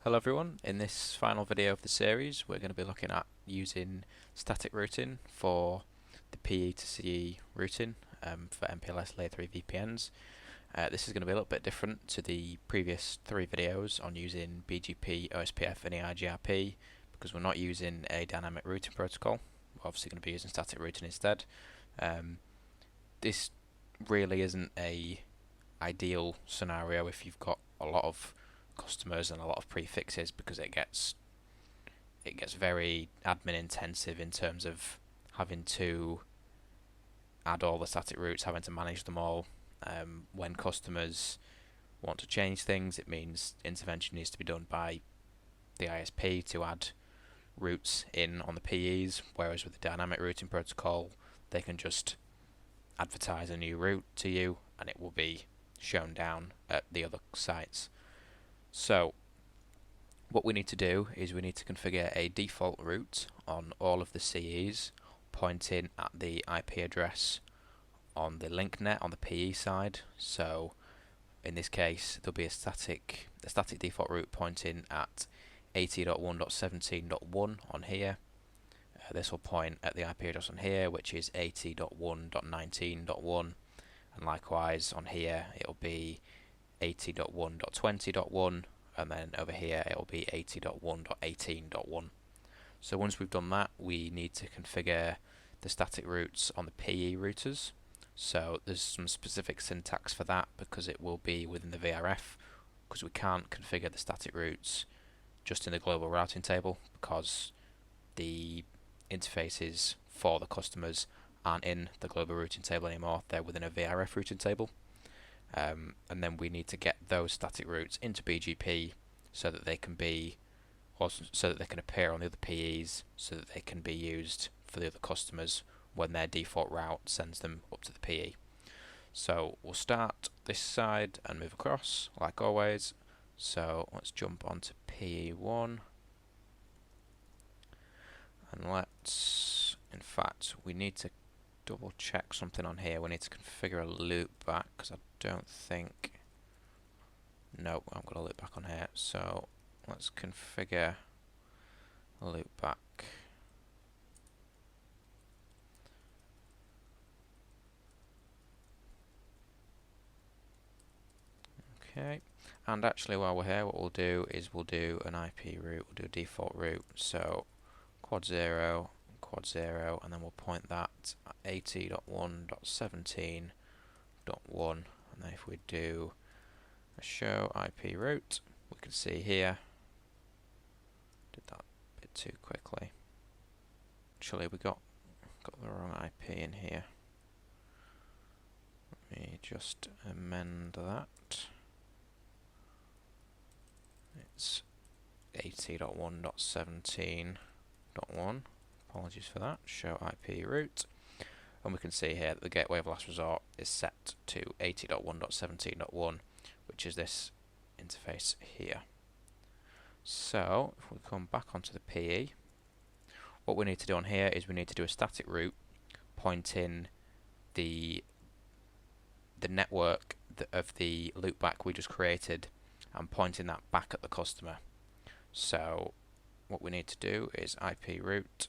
Hello everyone, in this final video of the series we're going to be looking at using static routing for the PE to CE routing for MPLS L3VPNs. This is going to be a little bit different to the previous three videos on using BGP, OSPF and EIGRP because we're not using a dynamic routing protocol. We're obviously going to be using static routing instead. This really isn't a ideal scenario if you've got a lot of customers and a lot of prefixes, because it gets very admin intensive in terms of having to add all the static routes, having to manage them all. When customers want to change things, it means intervention needs to be done by the ISP to add routes in on the PEs, whereas with the dynamic routing protocol they can just advertise a new route to you and it will be shown down at the other sites. So what we need to do is we need to configure a default route on all of the CEs pointing at the IP address on the link net on the PE side. So in this case there'll be a static default route pointing at 80.1.17.1 on here. This will point at the IP address on here, which is 80.1.19.1, and likewise on here it'll be 80.1.20.1, and then over here it will be 80.1.18.1. So once we've done that, we need to configure the static routes on the PE routers. So there's some specific syntax for that because it will be within the VRF, because we can't configure the static routes just in the global routing table because the interfaces for the customers aren't in the global routing table anymore, they're within a VRF routing table. And then we need to get those static routes into BGP so that they can be, so that they can appear on the other PEs, so that they can be used for the other customers when their default route sends them up to the PE. So we'll start this side and move across like always. So let's jump onto PE1 and let's, in fact, we need to double check something on here. We need to configure a loop back because I don't think, nope, I've got a loop back on here. So let's configure a loop back. Okay, and actually while we're here, what we'll do is we'll do an IP route, we'll do a default route. So quad 0, and then we'll point that at 80.1.17.1, and then if we do a show IP route, we can see here, did that a bit too quickly. Actually, we got the wrong IP in here. Let me just amend that. It's 80.1.17.1. Apologies for that. Show IP route, and we can see here that the gateway of last resort is set to 80.1.17.1, which is this interface here. So if we come back onto the PE, what we need to do on here is we need to do a static route pointing the network of the loopback we just created and pointing that back at the customer. So what we need to do is IP route,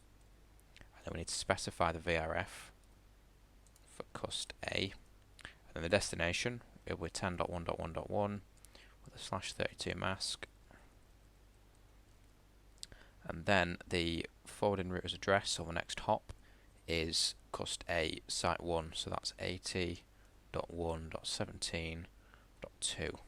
and then we need to specify the VRF for cust A, and then the destination with 10.1.1.1 with a /32 mask, and then the forwarding router's address, or the next hop, is cust A site 1, so that's 80.1.17.2.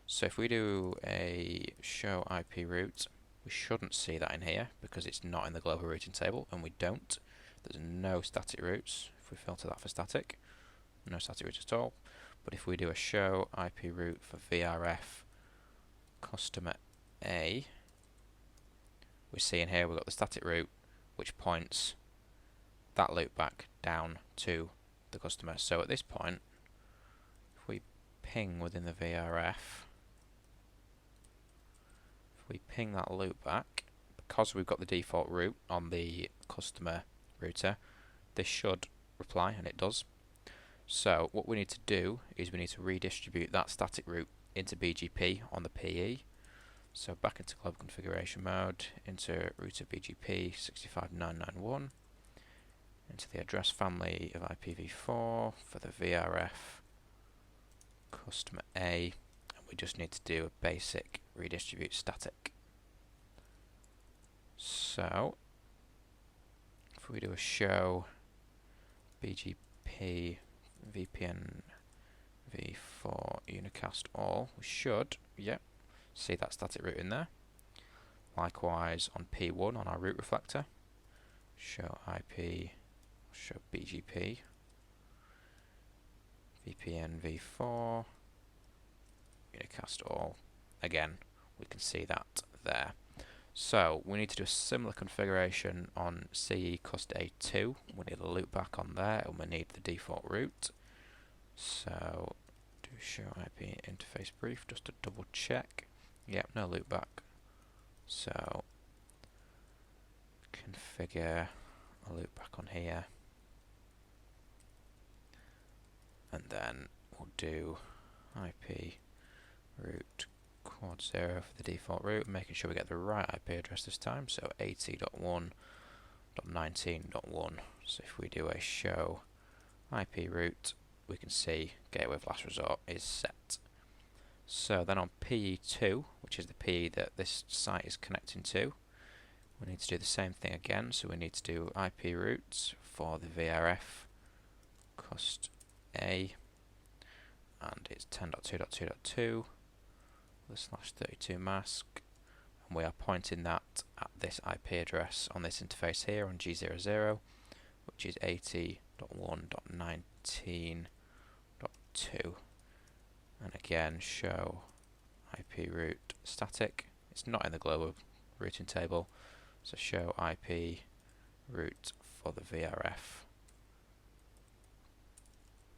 So if we do a show IP route, we shouldn't see that in here because it's not in the global routing table, and we don't. There's no static routes. If we filter that for static, no static routes at all. But if we do a show IP route for VRF customer A, we see in here we've got the static route which points that loop back down to the customer. So at this point, if we ping within the VRF, we ping that loop back, because we've got the default route on the customer router, this should reply, and it does. So what we need to do is we need to redistribute that static route into BGP on the PE. So back into global configuration mode, into router BGP 65991, into the address family of IPv4 for the VRF customer A, and we just need to do a basic redistribute static. So if we do a show BGP VPN v4 unicast all, we should, see that static route in there. Likewise on P1 on our route reflector, show IP, show BGP VPN v4 unicast all. Again, we can see that there. So we need to do a similar configuration on CE cust A2. We need a loopback on there, and we need the default route. So do show IP interface brief just to double check. Yep, no loopback. So configure a loopback on here, and then we'll do IP route quad 0 for the default route, making sure we get the right IP address this time, so 80.1.19.1. So if we do a show IP route, we can see gateway of last resort is set. So then on PE2, which is the PE that this site is connecting to, we need to do the same thing again. So we need to do IP routes for the VRF cust A, and it's 10.2.2.2 with a /32 mask, and we are pointing that at this IP address on this interface here on G00, which is 80.1.19.2. and again show IP route static. It's not in the global routing table, so show IP route for the VRF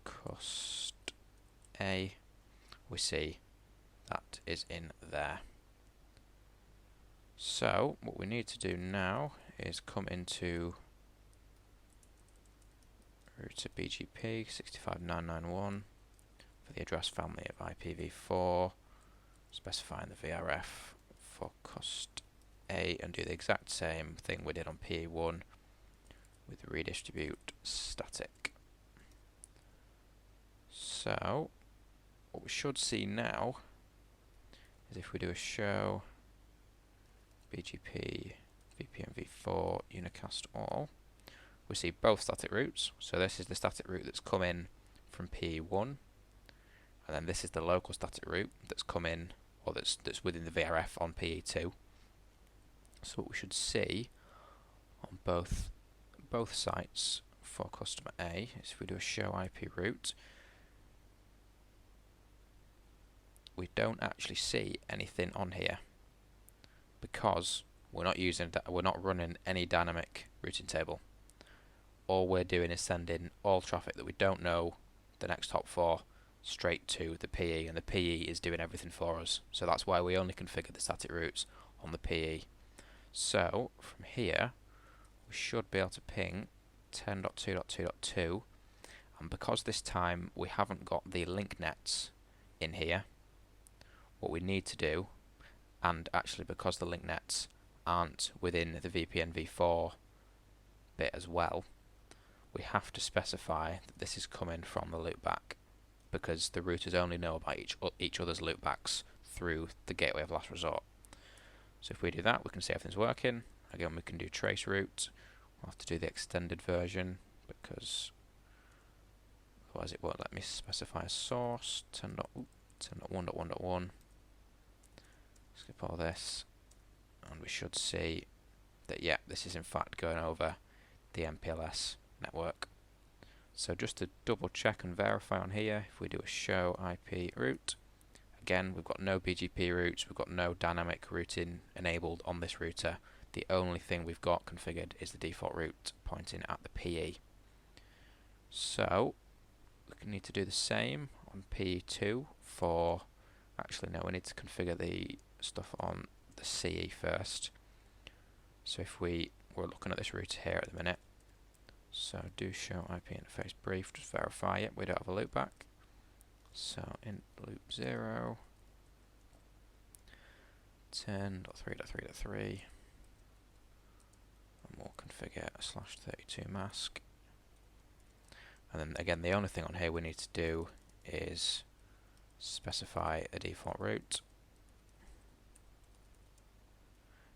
cust A. We see that is in there. So what we need to do now is come into router BGP 65991 for the address family of IPv4, specifying the VRF for cust A, and do the exact same thing we did on PE1 with redistribute static. So what we should see now is if we do a show BGP VPN v4 unicast all, we see both static routes. So this is the static route that's come in from PE1, and then this is the local static route that's come in, or that's within the VRF on PE2. So what we should see on both sites for customer A is if we do a show IP route, we don't actually see anything on here because we're not running any dynamic routing table. All we're doing is sending all traffic that we don't know the next hop for straight to the PE, and the PE is doing everything for us. So that's why we only configure the static routes on the PE. So from here we should be able to ping 10.2.2.2, and because this time we haven't got the link nets in here, what we need to do, and actually because the link nets aren't within the VPN v4 bit as well, we have to specify that this is coming from the loopback, because the routers only know about each other's loopbacks through the gateway of last resort. So if we do that, we can see everything's working. Again, we can do trace route. We'll have to do the extended version because otherwise it won't let me specify a source. 10.1.1.1. Skip all this, and we should see that this is in fact going over the MPLS network. So just to double check and verify on here, if we do a show IP route, again we've got no BGP routes, we've got no dynamic routing enabled on this router. The only thing we've got configured is the default route pointing at the PE. So we need to do the same on PE2 for, actually no, we need to configure the stuff on the CE first. So if we're looking at this router here at the minute, so do show IP interface brief, just verify it, we don't have a loopback. So in loop 0, 10.3.3.3, and we'll configure a /32 mask. And then again, the only thing on here we need to do is specify a default route,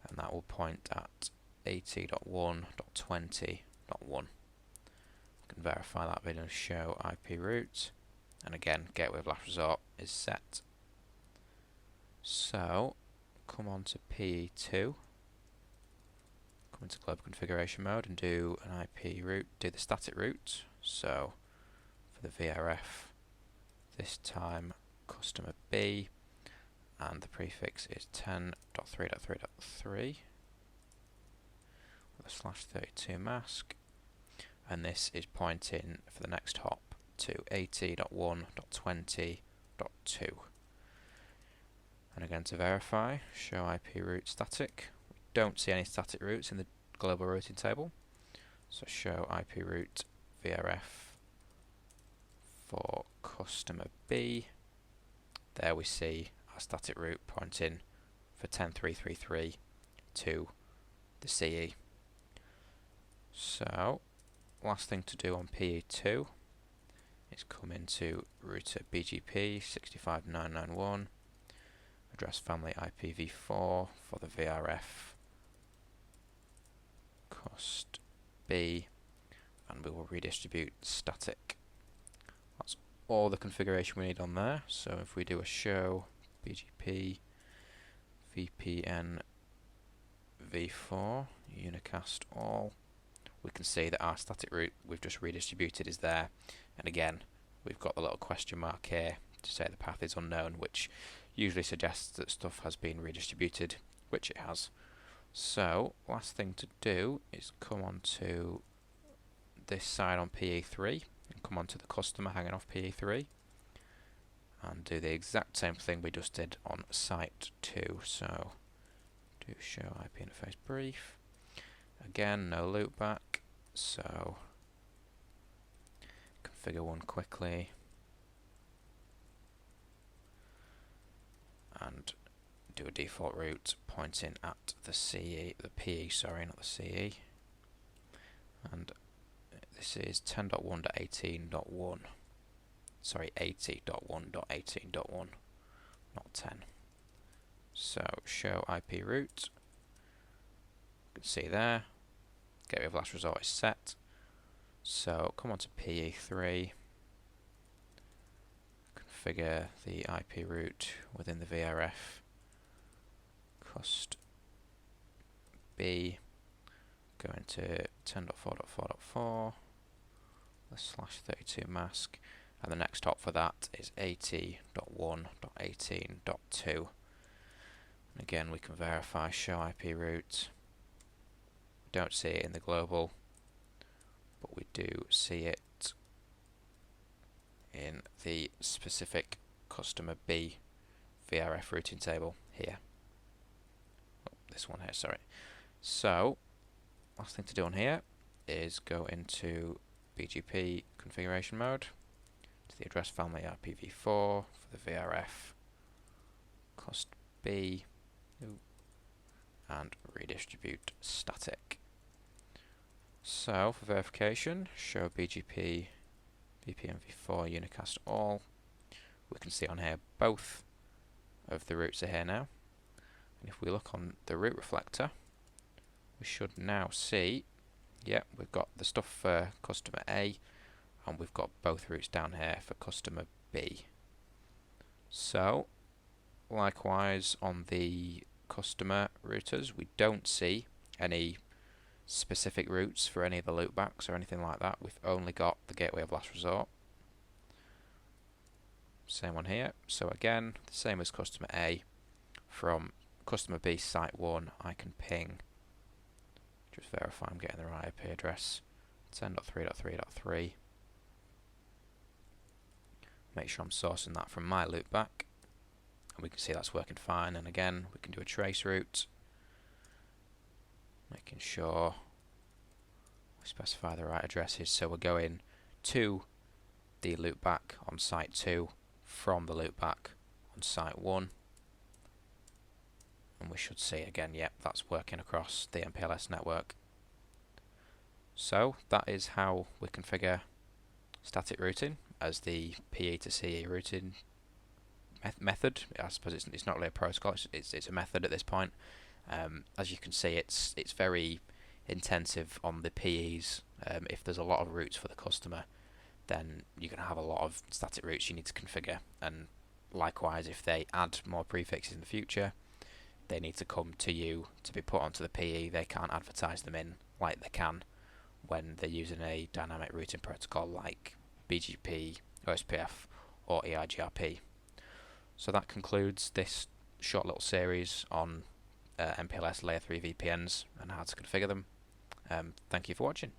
and that will point at 80.1.20.1. We can verify that by doing show IP route, and again, gateway of last resort is set. So come on to PE2, come into global configuration mode and do an IP route, do the static route. So for the VRF, this time customer B, and the prefix is 10.3.3.3 with a /32 mask, and this is pointing for the next hop to 80.1.20.2. And again, to verify, show IP route static. We don't see any static routes in the global routing table, so show IP route VRF for customer B. There we see our static route pointing for 10.3.3.3 to the CE. So last thing to do on PE2 is come into router BGP 65991, address family IPv4 for the VRF cost B, and we will redistribute static. That's all the configuration we need on there. So if we do a show BGP VPN v4 unicast all, we can see that our static route we've just redistributed is there, and again we've got the little question mark here to say the path is unknown, which usually suggests that stuff has been redistributed, which it has. So last thing to do is come on to this side on PE3 and come on to the customer hanging off PE3 and do the exact same thing we just did on site 2. So do show IP interface brief. Again, no loopback, so configure one quickly and do a default route pointing at the CE, the PE, sorry, not the CE. And this is 10.1.18.1. Sorry, 80.1.18.1, not 10. So show IP route. You can see there, gateway of last resort is set. So come on to PE3, configure the IP route within the VRF cost B, go into 10.4.4.4, the /32 mask, and the next hop for that is 80.1.18.2. And again, we can verify show IP route. We don't see it in the global, but we do see it in the specific customer B VRF routing table here. Oh, this one here, sorry. So last thing to do on here is go into BGP configuration mode, to the address family IPv4 for the VRF cost B, and redistribute static. So for verification, show BGP VPN v4 unicast all. We can see on here both of the routes are here now, and if we look on the route reflector, we should now see, yep, we've got the stuff for customer A, and we've got both routes down here for customer B. So likewise on the customer routers, we don't see any specific routes for any of the loopbacks or anything like that. We've only got the gateway of last resort. Same one here. So again, the same as customer A, from customer B site 1 I can ping, just verify I'm getting the right IP address, 10.3.3.3. Make sure I'm sourcing that from my loopback, and we can see that's working fine. And again, we can do a trace route, making sure we specify the right addresses. So we're going to the loopback on site 2 from the loopback on site 1. and we should see again, yep, that's working across the MPLS network. So that is how we configure static routing as the PE to CE routing method. I suppose it's not really a protocol, it's a method at this point. As you can see, it's very intensive on the PEs. If there's a lot of routes for the customer, then you're going to have a lot of static routes you need to configure, and likewise if they add more prefixes in the future, they need to come to you to be put onto the PE. They can't advertise them in like they can when they're using a dynamic routing protocol like BGP, OSPF or EIGRP. So that concludes this short little series on MPLS Layer 3 VPNs and how to configure them. Thank you for watching.